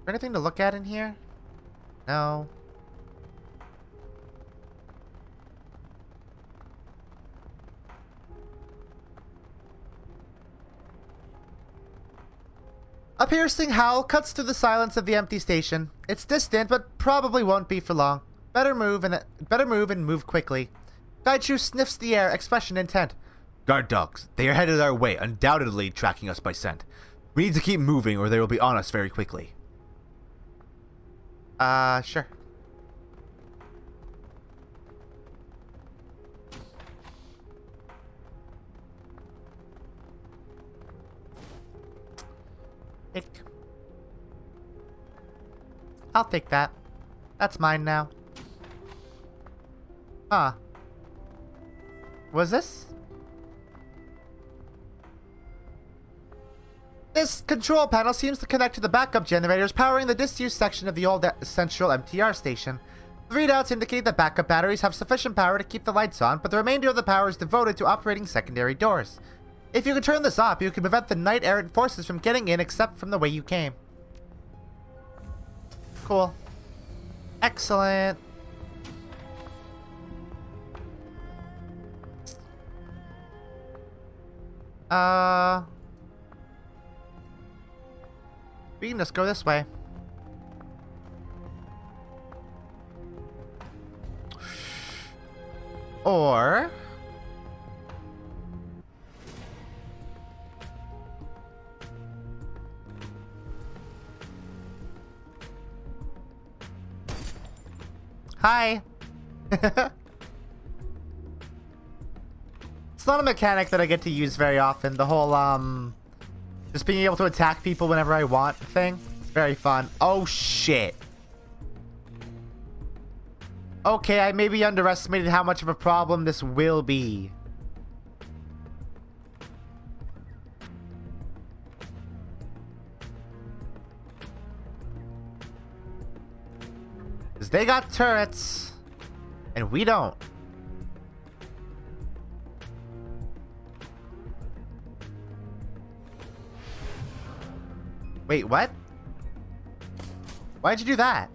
Anything to look at in here? No. A piercing howl cuts through the silence of the empty station. It's distant, but probably won't be for long. Better move and move quickly. Gaichu sniffs the air, expression intent. Guard dogs. They are headed our way, undoubtedly tracking us by scent. We need to keep moving or they will be on us very quickly. Sure. I'll take that. That's mine now. Huh. Was this? This control panel seems to connect to the backup generators powering the disused section of the old central MTR station. The readouts indicate that backup batteries have sufficient power to keep the lights on, but the remainder of the power is devoted to operating secondary doors. If you can turn this off, you can prevent the knight errant forces from getting in except from the way you came. Cool. Excellent. We can just go this way. Or... Hi! It's not a mechanic that I get to use very often. The whole, just being able to attack people whenever I want thing. It's very fun. Oh, shit. Okay, I maybe underestimated how much of a problem this will be. Because they got turrets, and we don't. Wait, what? Why'd you do that?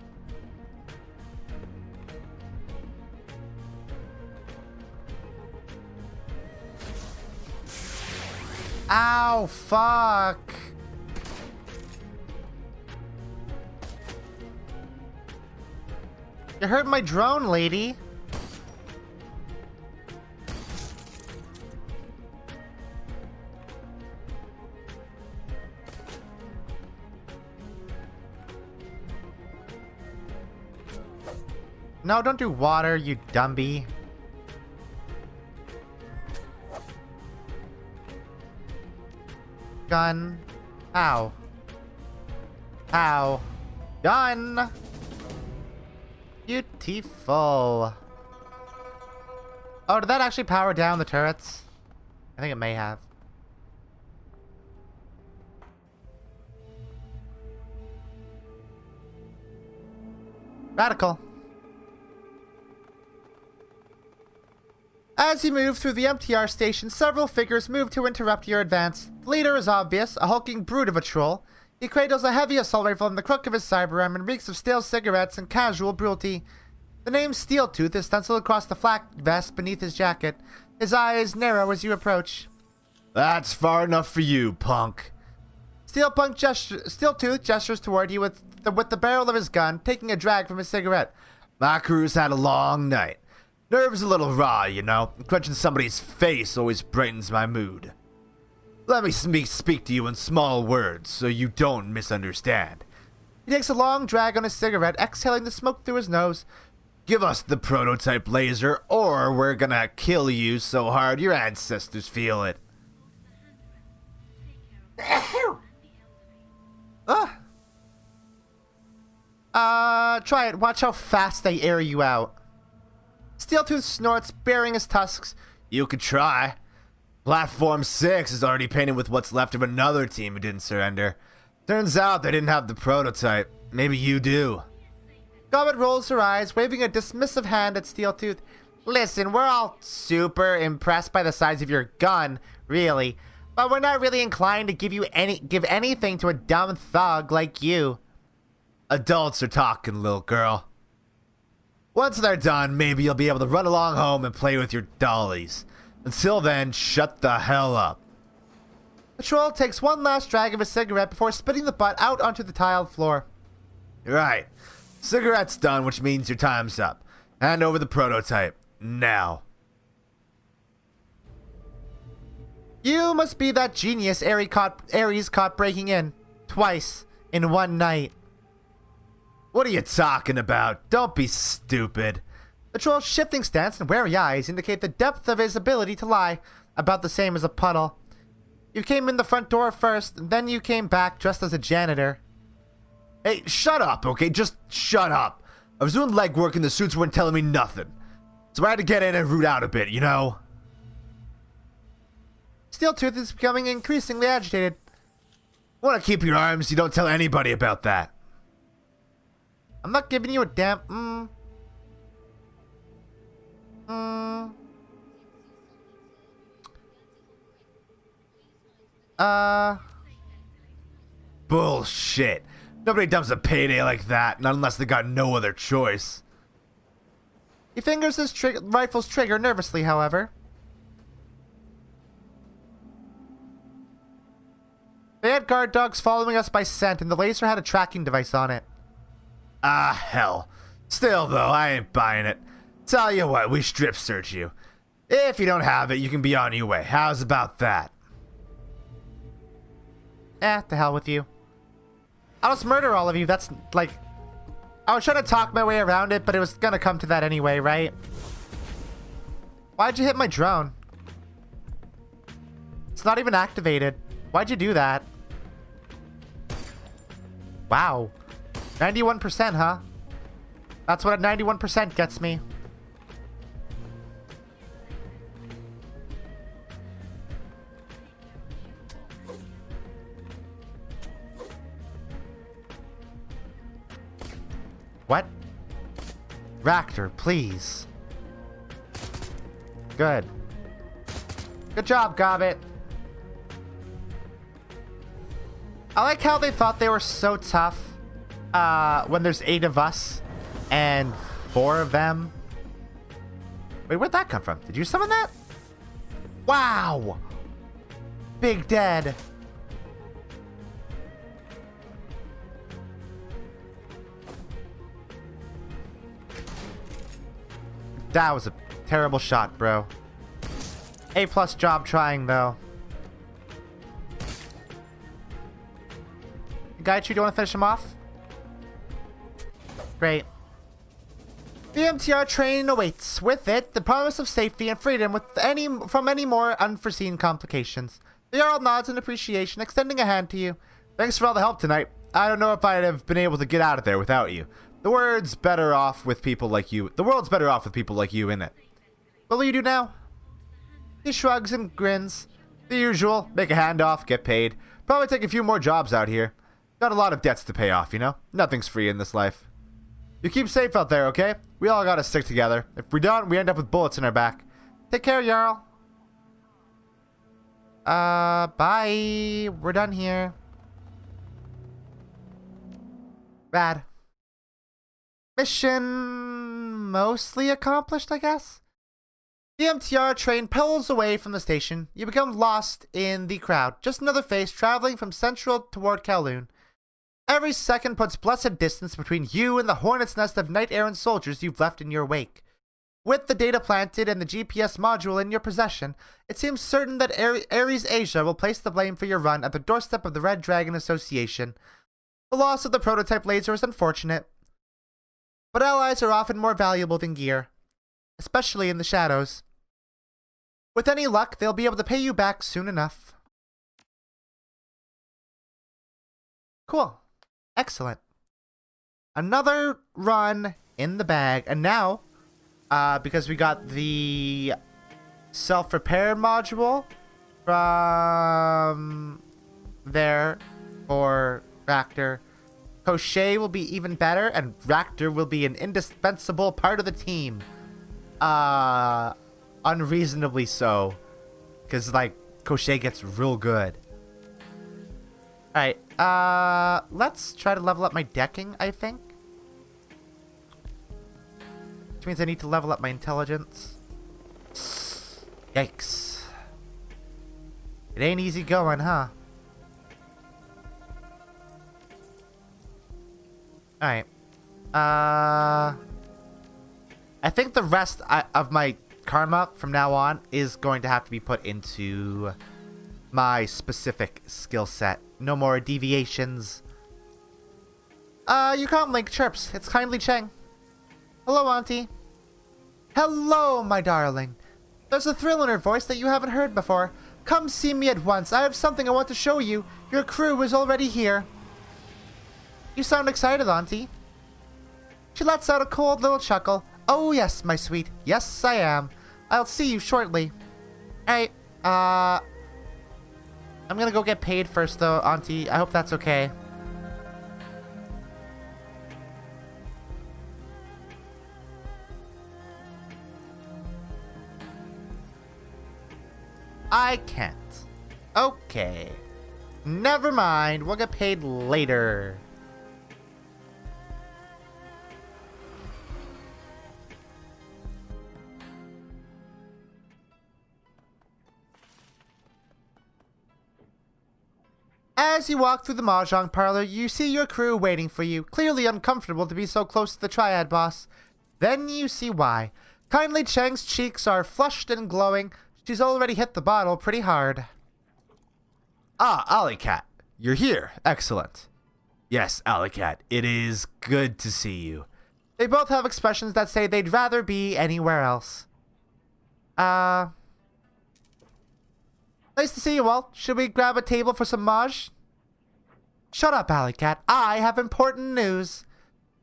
Ow, fuck. You hurt my drone, lady. No, don't do water, you dumby. Gun. Ow. Ow. Gun! Beautiful. Oh, did that actually power down the turrets? I think it may have. Radical. As you move through the MTR station, several figures move to interrupt your advance. The leader is obvious, a hulking brute of a troll. He cradles a heavy assault rifle in the crook of his cyberarm and reeks of stale cigarettes and casual brutalty. The name Steeltooth is stenciled across the flak vest beneath his jacket. His eyes narrow as you approach. That's far enough for you, punk. Steeltooth gestures toward you with the barrel of his gun, taking a drag from his cigarette. My crew's had a long night. Nerves a little raw, you know. Crunching somebody's face always brightens my mood. Let me speak to you in small words so you don't misunderstand. He takes a long drag on his cigarette, exhaling the smoke through his nose. Give us the prototype laser, or we're gonna kill you so hard your ancestors feel it. Try it. Watch how fast they air you out. Steeltooth snorts, baring his tusks. You could try. Platform 6 is already painted with what's left of another team who didn't surrender. Turns out they didn't have the prototype. Maybe you do. Gobbet rolls her eyes, waving a dismissive hand at Steeltooth. Listen, we're all super impressed by the size of your gun, really. But we're not really inclined to give anything to a dumb thug like you. Adults are talking, little girl. Once they're done, maybe you'll be able to run along home and play with your dollies. Until then, shut the hell up. The troll takes one last drag of his cigarette before spitting the butt out onto the tiled floor. Right. Cigarette's done, which means your time's up. Hand over the prototype. Now. You must be that genius Ares caught breaking in. Twice. In one night. What are you talking about? Don't be stupid. The troll's shifting stance and wary eyes indicate the depth of his ability to lie. About the same as a puddle. You came in the front door first, and then you came back dressed as a janitor. Hey, shut up, okay? Just shut up. I was doing legwork and the suits weren't telling me nothing. So I had to get in and root out a bit, you know? Steeltooth is becoming increasingly agitated. Want to keep your arms? You don't tell anybody about that. I'm not giving you a damn... Bullshit. Nobody dumps a payday like that, not unless they got no other choice. He fingers his rifle's trigger nervously, however. They had guard dogs following us by scent, and the laser had a tracking device on it. Ah, hell. Still, though, I ain't buying it. Tell you what, we strip search you. If you don't have it, you can be on your way. How's about that? To hell with you. I'll just murder all of you. That's, like... I was trying to talk my way around it, but it was gonna come to that anyway, right? Why'd you hit my drone? It's not even activated. Why'd you do that? Wow. 91%, huh? That's what a 91% gets me. What? Raptor, please. Good. Good job, Gobbit. I like how they thought they were so tough when there's 8 of us and 4 of them. Wait, where'd that come from? Did you summon that? Wow! Big dead. That was a terrible shot, bro. A+ job trying, though. Gaichu, do you want to finish him off? Great. The MTR train awaits. With it, the promise of safety and freedom from any more unforeseen complications. The Jarl nods in appreciation, extending a hand to you. Thanks for all the help tonight. I don't know if I'd have been able to get out of there without you. The world's better off with people like you. The world's better off with people like you in it. What will you do now? He shrugs and grins. The usual. Make a handoff, get paid. Probably take a few more jobs out here. Got a lot of debts to pay off, you know? Nothing's free in this life. You keep safe out there, okay? We all gotta stick together. If we don't, we end up with bullets in our back. Take care, Jarl. Bye. We're done here. Rad. Mission mostly accomplished, I guess? The MTR train pulls away from the station. You become lost in the crowd. Just another face traveling from Central toward Kowloon. Every second puts blessed distance between you and the hornet's nest of knight-errant soldiers you've left in your wake. With the data planted and the GPS module in your possession, it seems certain that Ares Asia will place the blame for your run at the doorstep of the Red Dragon Association. The loss of the prototype laser is unfortunate, but allies are often more valuable than gear, especially in the shadows. With any luck, they'll be able to pay you back soon enough. Cool. Excellent. Another run in the bag. And now, because we got the self-repair module from there for Raptor, Crochet will be even better, and Raptor will be an indispensable part of the team. Unreasonably so. Because, like, Crochet gets real good. Alright. let's try to level up my decking, I think. Which means I need to level up my intelligence. Yikes. It ain't easy going, huh? Alright. I think the rest of my karma from now on is going to have to be put into my specific skill set. No more deviations. Your comm link chirps. It's kindly Cheng. Hello, Auntie. Hello, my darling. There's a thrill in her voice that you haven't heard before. Come see me at once. I have something I want to show you. Your crew is already here. You sound excited, Auntie. She lets out a cold little chuckle. Oh, yes, my sweet. Yes, I am. I'll see you shortly. Alright, I'm gonna go get paid first, though, Auntie. I hope that's okay. I can't. Okay. Never mind. We'll get paid later. As you walk through the mahjong parlor, you see your crew waiting for you, clearly uncomfortable to be so close to the triad boss. Then you see why. Kindly Cheng's cheeks are flushed and glowing. She's already hit the bottle pretty hard. Ah, Alleycat, you're here. Excellent. Yes, Alleycat, it is good to see you. They both have expressions that say they'd rather be anywhere else. Nice to see you all. Should we grab a table for some maj? Shut up, Alleycat. I have important news.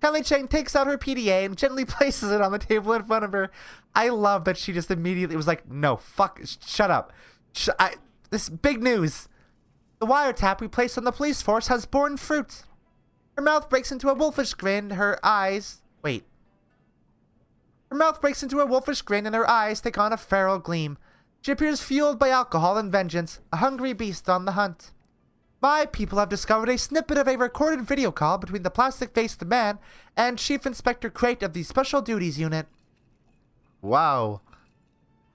Kylie Cheng takes out her PDA and gently places it on the table in front of her. I love that she just immediately was like, no, fuck, shut up. This big news. The wiretap we placed on the police force has borne fruit. Her mouth breaks into a wolfish grin, her eyes... Wait. Her mouth breaks into a wolfish grin and her eyes take on a feral gleam. She appears fueled by alcohol and vengeance, a hungry beast on the hunt. My people have discovered a snippet of a recorded video call between the plastic-faced man and Chief Inspector Crate of the Special Duties Unit. Wow.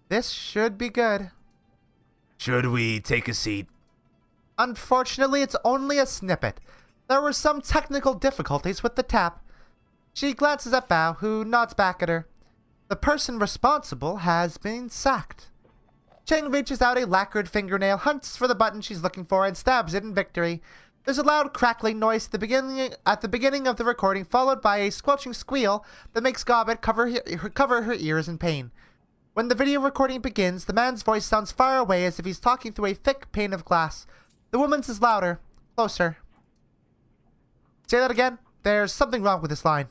This should be good. Should we take a seat? Unfortunately, it's only a snippet. There were some technical difficulties with the tap. She glances at Bao, who nods back at her. The person responsible has been sacked. Cheng reaches out a lacquered fingernail, hunts for the button she's looking for, and stabs it in victory. There's a loud crackling noise at the beginning of the recording, followed by a squelching squeal that makes Gobbet cover her ears in pain. When the video recording begins, the man's voice sounds far away as if he's talking through a thick pane of glass. The woman's is louder, closer. Say that again? There's something wrong with this line.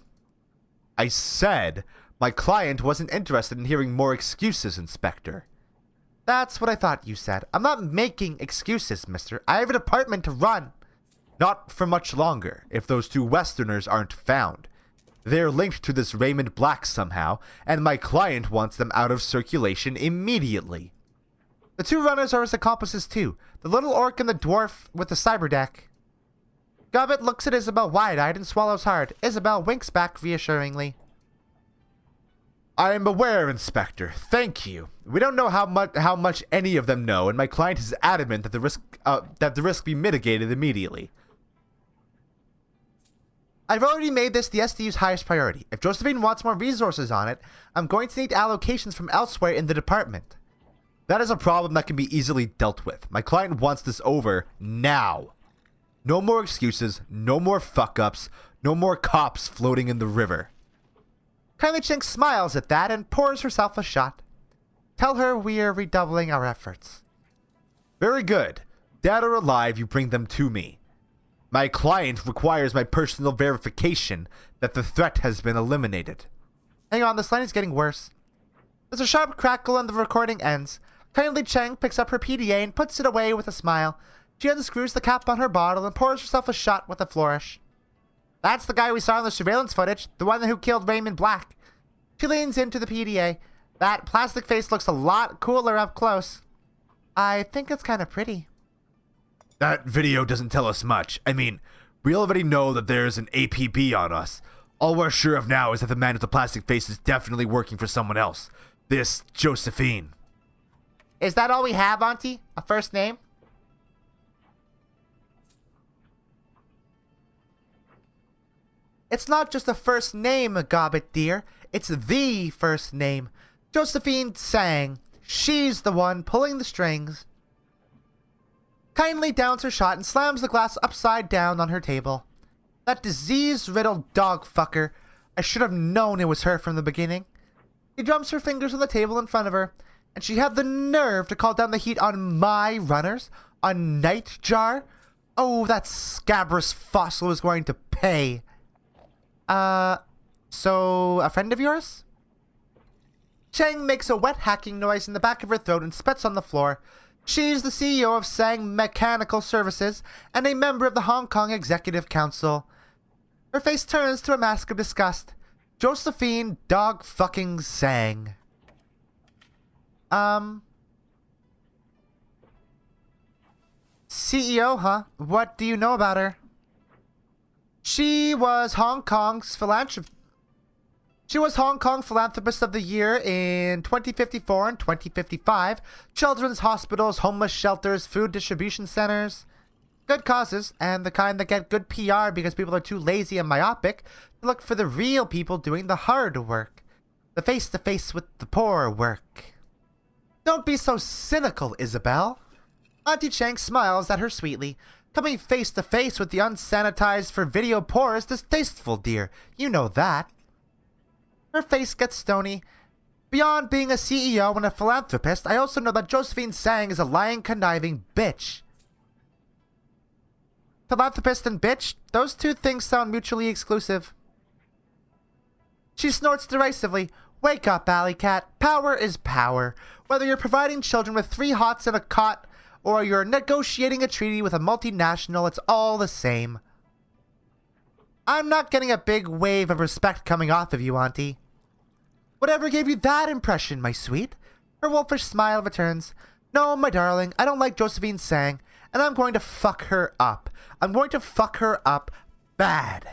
I said my client wasn't interested in hearing more excuses, Inspector. That's what I thought you said. I'm not making excuses, mister. I have a department to run. Not for much longer, if those two Westerners aren't found. They're linked to this Raymond Black somehow, and my client wants them out of circulation immediately. The two runners are his accomplices too, the little orc and the dwarf with the cyber deck. Gobbet looks at Isabel wide-eyed and swallows hard. Isabel winks back reassuringly. I am aware, Inspector. Thank you. We don't know how much any of them know, and my client is adamant that the risk be mitigated immediately. I've already made this the SDU's highest priority. If Josephine wants more resources on it, I'm going to need allocations from elsewhere in the department. That is a problem that can be easily dealt with. My client wants this over now. No more excuses, no more fuck-ups, no more cops floating in the river. Kylie Cheng smiles at that and pours herself a shot. Tell her we're redoubling our efforts. Very good. Dead or alive, you bring them to me. My client requires my personal verification that the threat has been eliminated. Hang on, this line is getting worse. There's a sharp crackle and the recording ends. Kindly Cheng picks up her PDA and puts it away with a smile. She unscrews the cap on her bottle and pours herself a shot with a flourish. That's the guy we saw in the surveillance footage, the one who killed Raymond Black. She leans into the PDA. That plastic face looks a lot cooler up close. I think it's kind of pretty. That video doesn't tell us much. I mean, we already know that there's an APB on us. All we're sure of now is that the man with the plastic face is definitely working for someone else. This Josephine. Is that all we have, Auntie? A first name? It's not just a first name, Gobbit dear. It's the first name. Josephine Sang. She's the one pulling the strings. Kindly downs her shot and slams the glass upside down on her table. That disease-riddled dog fucker. I should have known it was her from the beginning. She drums her fingers on the table in front of her, and she had the nerve to call down the heat on my runners? On Nightjar? Oh, that scabrous fossil is going to pay. So a friend of yours? Chang makes a wet hacking noise in the back of her throat and spits on the floor. She's the CEO of Sang Mechanical Services and a member of the Hong Kong Executive Council. Her face turns to a mask of disgust. Josephine dog fucking Sang. CEO, huh? What do you know about her? She was Hong Kong Philanthropist of the Year in 2054 and 2055. Children's hospitals, homeless shelters, food distribution centers. Good causes, and the kind that get good PR because people are too lazy and myopic to look for the real people doing the hard work. The face-to-face with the poor work. Don't be so cynical, Isabel. Auntie Chang smiles at her sweetly. Coming face-to-face with the unsanitized for video poor is distasteful, dear. You know that. Her face gets stony. Beyond being a CEO and a philanthropist, I also know that Josephine Sang is a lying, conniving bitch. Philanthropist and bitch? Those two things sound mutually exclusive. She snorts derisively. Wake up, alley cat. Power is power. Whether you're providing children with 3 hots and a cot, or you're negotiating a treaty with a multinational, it's all the same. I'm not getting a big wave of respect coming off of you, Auntie. Whatever gave you that impression, my sweet? Her wolfish smile returns. No, my darling, I don't like Josephine Sang, and I'm going to fuck her up. I'm going to fuck her up bad.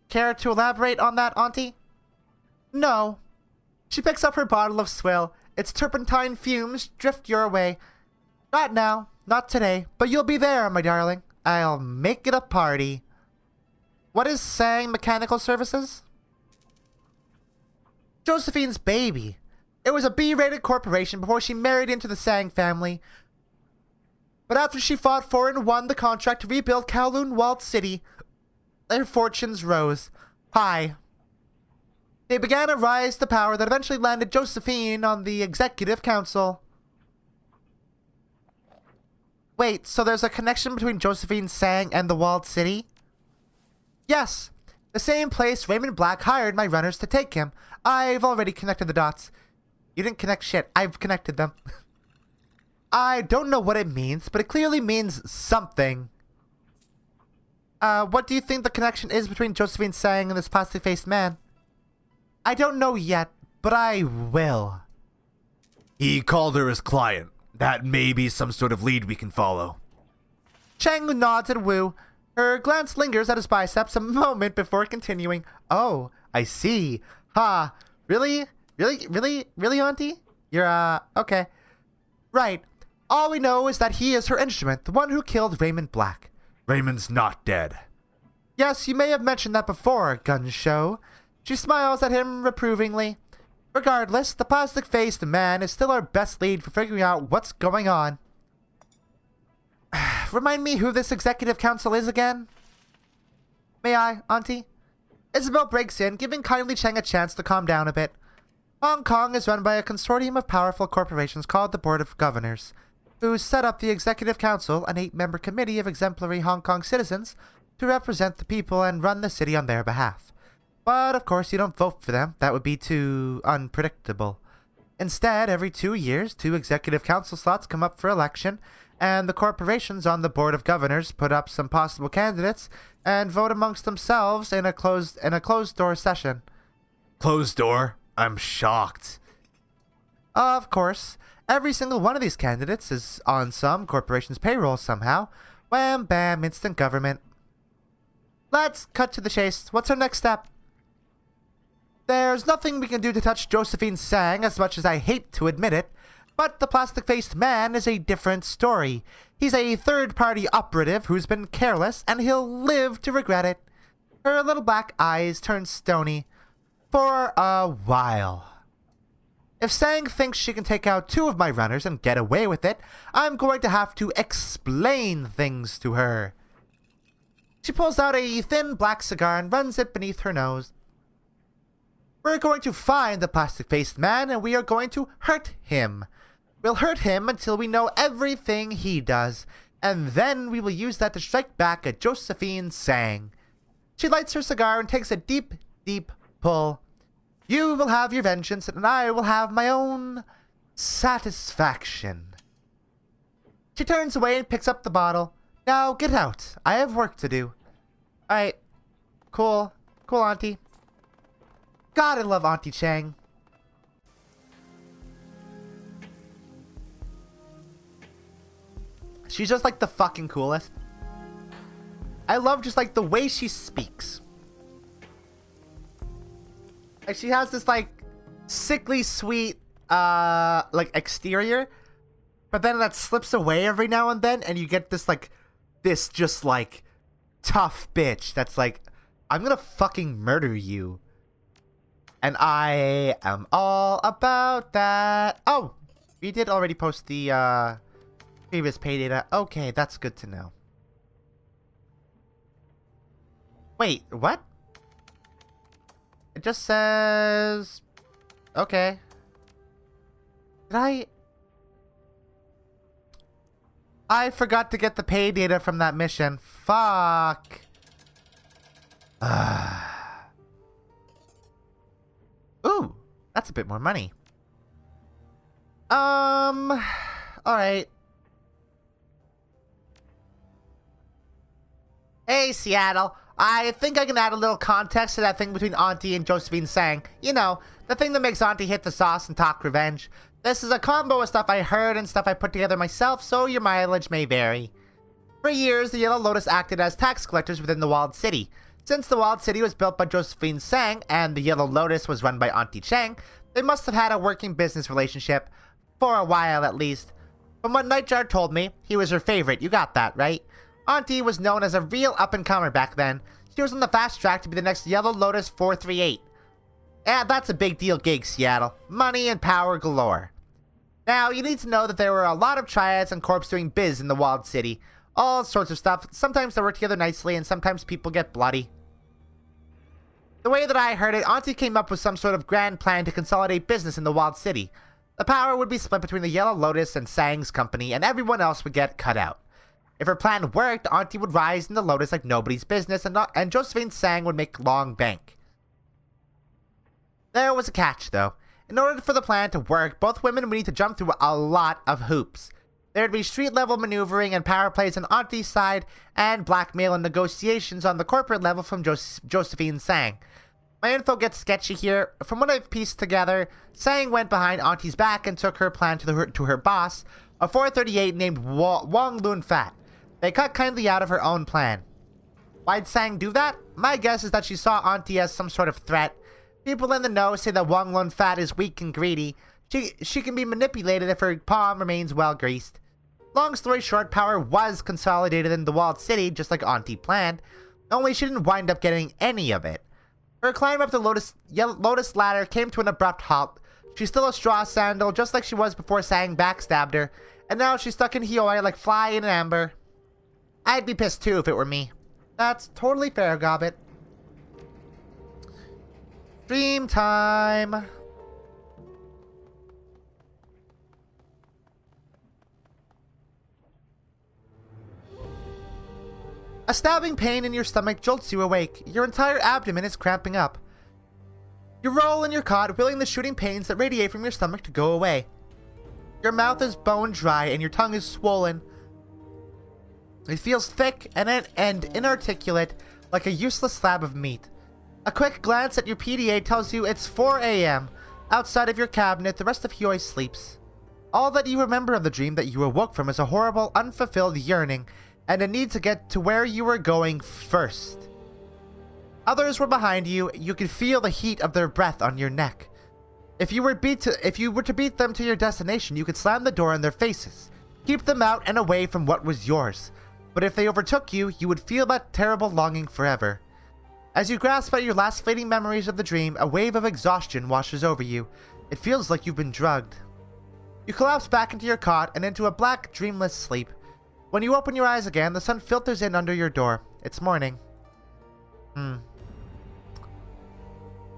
Care to elaborate on that, Auntie? No. She picks up her bottle of swill. Its turpentine fumes drift your way. Not now, not today, but you'll be there, my darling. I'll make it a party. What is Sang Mechanical Services? Josephine's baby. It was a B-rated corporation before she married into the Sang family. But after she fought for and won the contract to rebuild Kowloon Walled City, their fortunes rose high. They began a rise to power that eventually landed Josephine on the Executive Council. Wait, so there's a connection between Josephine Sang and the Walled City? Yes, the same place Raymond Black hired my runners to take him. I've already connected the dots. You didn't connect shit, I've connected them. I don't know what it means, but it clearly means something. What do you think the connection is between Josephine Sang and this plastic-faced man? I don't know yet, but I will. He called her his client. That may be some sort of lead we can follow. Chang nods at Wu. Her glance lingers at his biceps a moment before continuing. Oh, I see. Ha. Really? Really, Auntie? You're, okay. Right. All we know is that he is her instrument, the one who killed Raymond Black. Raymond's not dead. Yes, you may have mentioned that before, gun show. She smiles at him reprovingly. Regardless, the plastic-faced man is still our best lead for figuring out what's going on. Remind me who this executive council is again? May I, Auntie? Isabel breaks in, giving kindly Chang a chance to calm down a bit. Hong Kong is run by a consortium of powerful corporations called the Board of Governors, who set up the Executive Council, an 8-member committee of exemplary Hong Kong citizens, to represent the people and run the city on their behalf. But, of course, you don't vote for them. That would be too unpredictable. Instead, every 2 years, 2 executive council slots come up for election, and the corporations on the Board of Governors put up some possible candidates and vote amongst themselves in a closed-door session. Closed door? I'm shocked. Of course. Every single one of these candidates is on some corporation's payroll somehow. Wham bam, instant government. Let's cut to the chase. What's our next step? There's nothing we can do to touch Josephine Sang, as much as I hate to admit it, but the plastic-faced man is a different story. He's a third-party operative who's been careless, and he'll live to regret it. Her little black eyes turn stony. For a while. If Sang thinks she can take out 2 of my runners and get away with it, I'm going to have to explain things to her. She pulls out a thin black cigar and runs it beneath her nose. We're going to find the plastic-faced man, and we are going to hurt him. We'll hurt him until we know everything he does, and then we will use that to strike back at Josephine Sang. She lights her cigar and takes a deep, deep pull. You will have your vengeance, and I will have my own satisfaction. She turns away and picks up the bottle. Now get out. I have work to do. Alright. Cool. Cool, Auntie. God, I love Auntie Chang. She's just like the fucking coolest. I love just like the way she speaks. Like she has this like sickly sweet like exterior, but then that slips away every now and then, and you get this like this just like tough bitch that's like, I'm gonna fucking murder you. And I am all about that. Oh, we did already post the previous pay data. Okay, that's good to know. Wait, what? It just says... Okay. Did I forgot to get the pay data from that mission. Fuck. Ooh, that's a bit more money. Alright. Hey, Seattle. I think I can add a little context to that thing between Auntie and Josephine Sang. You know, the thing that makes Auntie hit the sauce and talk revenge. This is a combo of stuff I heard and stuff I put together myself, so your mileage may vary. For years, the Yellow Lotus acted as tax collectors within the Walled City. Since the Walled City was built by Josephine Sang and the Yellow Lotus was run by Auntie Chang, they must have had a working business relationship. For a while, at least. From what Nightjar told me, he was her favorite. You got that, right? Auntie was known as a real up-and-comer back then. She was on the fast track to be the next Yellow Lotus 438. Yeah, that's a big deal gig, Seattle. Money and power galore. Now, you need to know that there were a lot of triads and corps doing biz in the Walled City. All sorts of stuff. Sometimes they work together nicely, and sometimes people get bloody. The way that I heard it, Auntie came up with some sort of grand plan to consolidate business in the Walled City. The power would be split between the Yellow Lotus and Sang's company, and everyone else would get cut out. If her plan worked, Auntie would rise in the Lotus like nobody's business, and Josephine Sang would make long bank. There was a catch, though. In order for the plan to work, both women would need to jump through a lot of hoops. There would be street-level maneuvering and power plays on Auntie's side, and blackmail and negotiations on the corporate level from Josephine Sang. My info gets sketchy here. From what I've pieced together, Sang went behind Auntie's back and took her plan to her boss, a 438 named Wong Lun Fat. They cut kindly out of her own plan. Why'd Sang do that? My guess is that she saw Auntie as some sort of threat. People in the know say that Wong Lun Fat is weak and greedy. She can be manipulated if her palm remains well greased. Long story short, power was consolidated in the Walled City just like Auntie planned, only she didn't wind up getting any of it. Her climb up the Lotus ladder came to an abrupt halt. She's still a straw sandal just like she was before Sang backstabbed her, and now she's stuck in Hioi like fly in an amber. I'd be pissed too if it were me. That's totally fair, Gobbit. Dream time. A stabbing pain in your stomach jolts you awake. Your entire abdomen is cramping up. You roll in your cot, willing the shooting pains that radiate from your stomach to go away. Your mouth is bone dry and your tongue is swollen. It feels thick and inarticulate, like a useless slab of meat. A quick glance at your PDA tells you it's 4 a.m. Outside of your cabinet, the rest of Hioi sleeps. All that you remember of the dream that you awoke from is a horrible, unfulfilled yearning and a need to get to where you were going first. Others were behind you. You could feel the heat of their breath on your neck. If you were to beat them to your destination, you could slam the door in their faces, keep them out and away from what was yours. But if they overtook you, you would feel that terrible longing forever. As you grasp at your last fleeting memories of the dream, a wave of exhaustion washes over you. It feels like you've been drugged. You collapse back into your cot and into a black, dreamless sleep. When you open your eyes again, the sun filters in under your door. It's morning.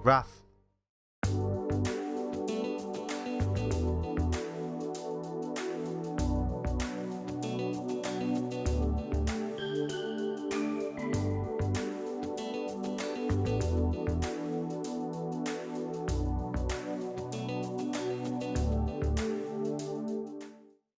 Rough.